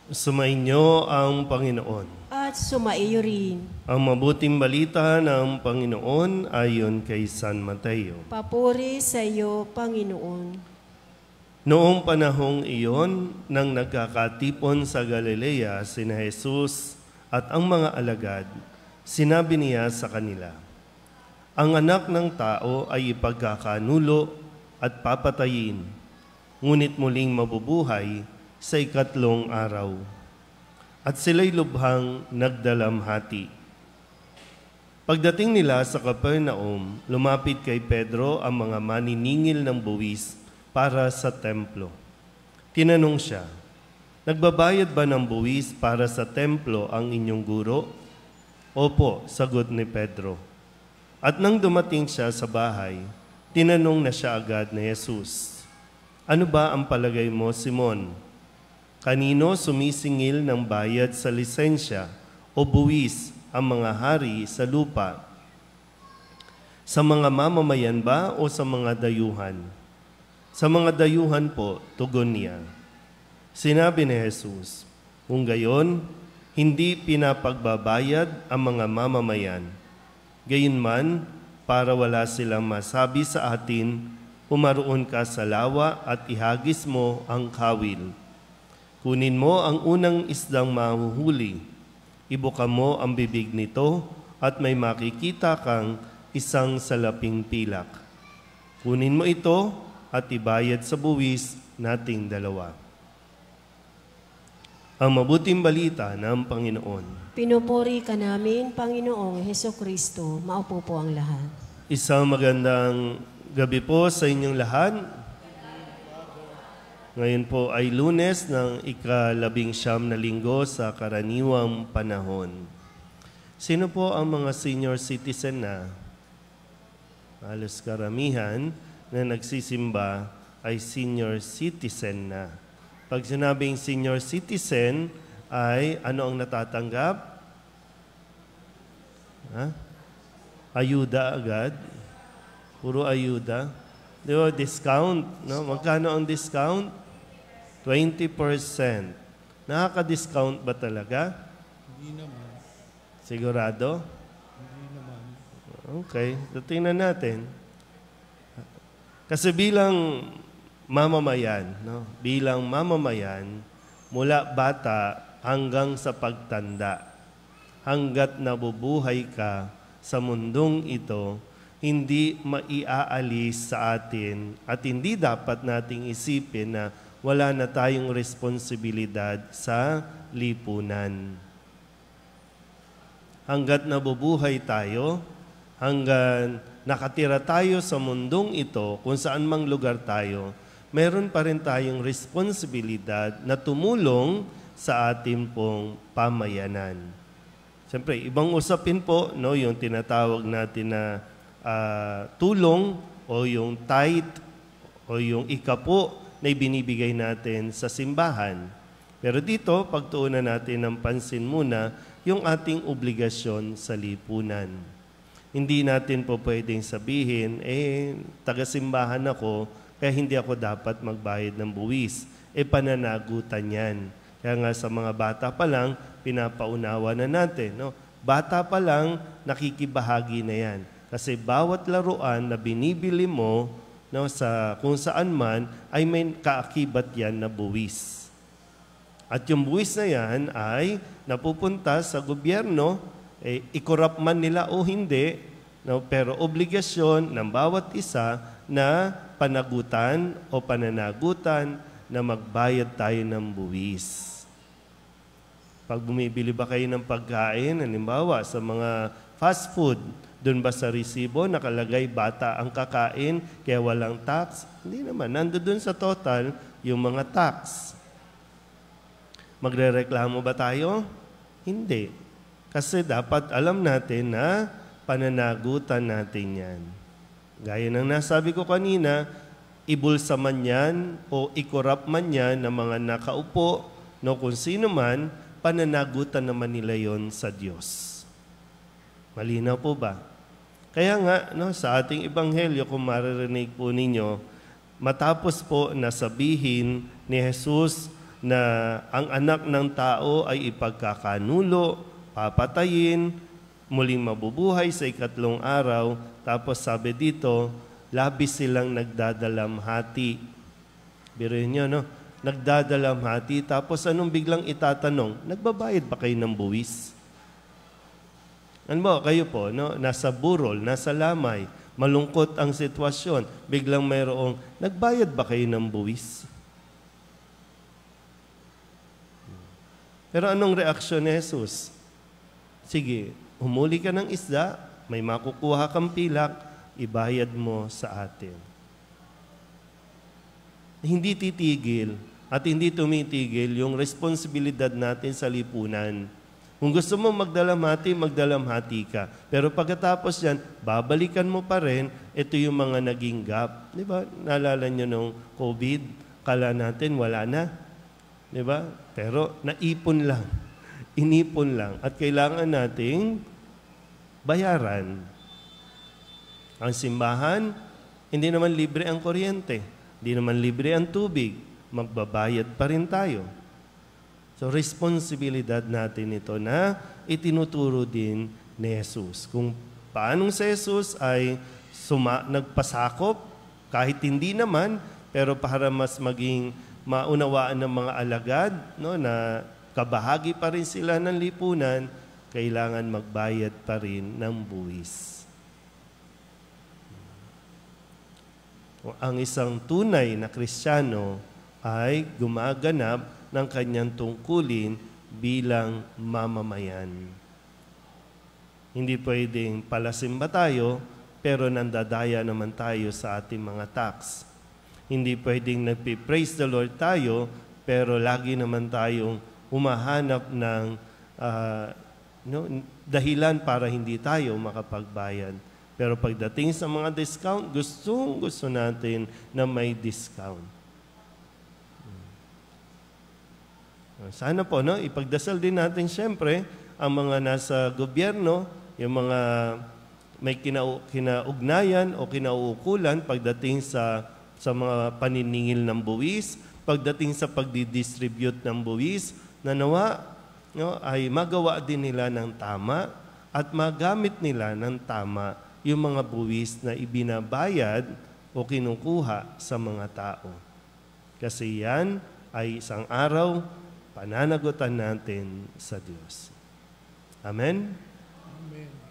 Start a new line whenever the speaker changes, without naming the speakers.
Sumainyo ang Panginoon.
At sumaiyo rin.
Ang mabuting balita ng Panginoon ayon kay San Mateo.
Papuri sa iyo, Panginoon.
Noong panahong iyon, nang nagkakatipon sa Galilea sina Jesus at ang mga alagad, sinabi niya sa kanila, "Ang anak ng tao ay ipagkakanulo at papatayin, ngunit muling mabubuhay sa ikatlong araw." At sila'y lubhang nagdalamhati. Pagdating nila sa Capernaum, lumapit kay Pedro ang mga maniningil ng buwis para sa templo. Tinanong siya, "Nagbabayad ba ng buwis para sa templo ang inyong guro?" "Opo," sagot ni Pedro. At nang dumating siya sa bahay, tinanong na siya agad ni Jesus, "Ano ba ang palagay mo, Simon? Kanino sumisingil ng bayad sa lisensya o buwis ang mga hari sa lupa? Sa mga mamamayan ba o sa mga dayuhan?" "Sa mga dayuhan po," tugon niya. Sinabi ni Jesus, "Kung gayon, hindi pinapagbabayad ang mga mamamayan. Gayunman, para wala silang masabi sa atin, pumaroon ka sa lawa at ihagis mo ang kawil. Kunin mo ang unang isdang mahuhuli, ibuka mo ang bibig nito at may makikita kang isang salaping pilak. Kunin mo ito at ibayad sa buwis nating dalawa." Ang mabuting balita ng Panginoon.
Pinupuri ka namin, Panginoong Hesukristo. Maupo po ang lahat.
Isang magandang gabi po sa inyong lahat. Ngayon po ay Lunes ng ika-19 na linggo sa karaniwang panahon. Sino po ang mga senior citizen na? Halos karamihan na nagsisimba ay senior citizen na. Pag sinabing senior citizen ay ano ang natatanggap? Ayuda agad? Puro ayuda? Di ba, discount? No? Magkano ang discount? 20%. Nakaka-discount ba talaga?
Hindi naman.
Sigurado?
Hindi naman.
Okay, so tingnan natin. Kasi bilang mamamayan, no? Bilang mamamayan, mula bata hanggang sa pagtanda, hanggat nabubuhay ka sa mundong ito, hindi maiaalis sa atin at hindi dapat nating isipin na wala na tayong responsibilidad sa lipunan. Hanggat nabubuhay tayo, hanggang nakatira tayo sa mundong ito, kung saan mang lugar tayo, meron pa rin tayong responsibilidad na tumulong sa ating pong pamayanan. Siyempre, ibang usapin po, no, yung tinatawag natin na tulong o yung tithe o yung ikapo na ibinibigay natin sa simbahan. Pero dito, pagtuunan natin ng pansin muna yung ating obligasyon sa lipunan. Hindi natin po pwedeng sabihin, taga-simbahan ako, kaya hindi ako dapat magbayad ng buwis. Pananagutan yan. Kaya nga sa mga bata pa lang, pinapaunawa na natin. No? Bata pa lang, nakikibahagi na yan. Kasi bawat laruan na binibili mo, no, sa kung saan man, ay may kaakibat yan na buwis. At yung buwis na yan ay napupunta sa gobyerno, i-corrupt man nila o hindi, no, pero obligasyon ng bawat isa na panagutan o pananagutan na magbayad tayo ng buwis. Pag bumibili ba kayo ng pagkain, halimbawa sa mga fast food, doon ba sa resibo nakalagay bata ang kakain kaya walang tax? Hindi naman. Nandoon sa total yung mga tax. Magrereklamo ba tayo? Hindi. Kasi dapat alam natin na pananagutan natin yan. Gaya ng nasabi ko kanina, ibulsa man yan o ikorap man yan ng mga nakaupo, no, kung sino man, pananagutan naman nila yon sa Diyos. Malinaw po ba? Kaya nga, no, sa ating ebanghelyo, kung maririnig po ninyo, matapos po na sabihin ni Jesus na ang anak ng tao ay ipagkakanulo, papatayin, muling mabubuhay sa ikatlong araw. Tapos sabi dito, labis silang nagdadalamhati. Biruin nyo, no? Nagdadalamhati. Tapos anong biglang itatanong? Nagbabayad ba kayo ng buwis? Ano ba, kayo po, no? Nasa burol, nasa lamay, malungkot ang sitwasyon. Biglang mayroong, nagbayad ba kayo ng buwis? Pero anong reaksyon ni Jesus? Sige, humuli ka ng isda, may makukuha kang pilak, ibayad mo sa atin. Hindi titigil at hindi tumitigil yung responsibilidad natin sa lipunan. Kung gusto mo magdalamhati ka. Pero pagkatapos yan, babalikan mo pa rin, ito yung mga naging gap. Di ba? Naalala nyo nung COVID, kala natin wala na. Di ba? Pero naipon lang. Inipon lang. At kailangan nating bayaran. Ang simbahan, hindi naman libre ang kuryente. Hindi naman libre ang tubig. Magbabayad pa rin tayo. So, responsibilidad natin ito na itinuturo din ni Jesus. Kung paanong si Jesus ay nagpasakop, kahit hindi naman, pero para mas maging maunawaan ng mga alagad, no, na kabahagi pa rin sila ng lipunan, kailangan magbayad pa rin ng buwis. Ang isang tunay na Kristiyano ay gumaganap ng kanyang tungkulin bilang mamamayan. Hindi pwedeng palasimba tayo, pero nandadaya naman tayo sa ating mga tax. Hindi pwedeng nagpi-praise the Lord tayo, pero lagi naman tayong humahanap ng dahilan para hindi tayo makapagbayad. Pero pagdating sa mga discount, gusto natin na may discount. Sana po, no, ipagdasal din natin siyempre ang mga nasa gobyerno, yung mga may kinaugnayan o kinauukulan pagdating sa mga paniningil ng buwis, pagdating sa pagdidistribute ng buwis, na nawa, no, ay magawa din nila ng tama at magamit nila ng tama yung mga buwis na ibinabayad o kinukuha sa mga tao. Kasi yan ay isang araw pananagutan natin sa Diyos. Amen?
Amen.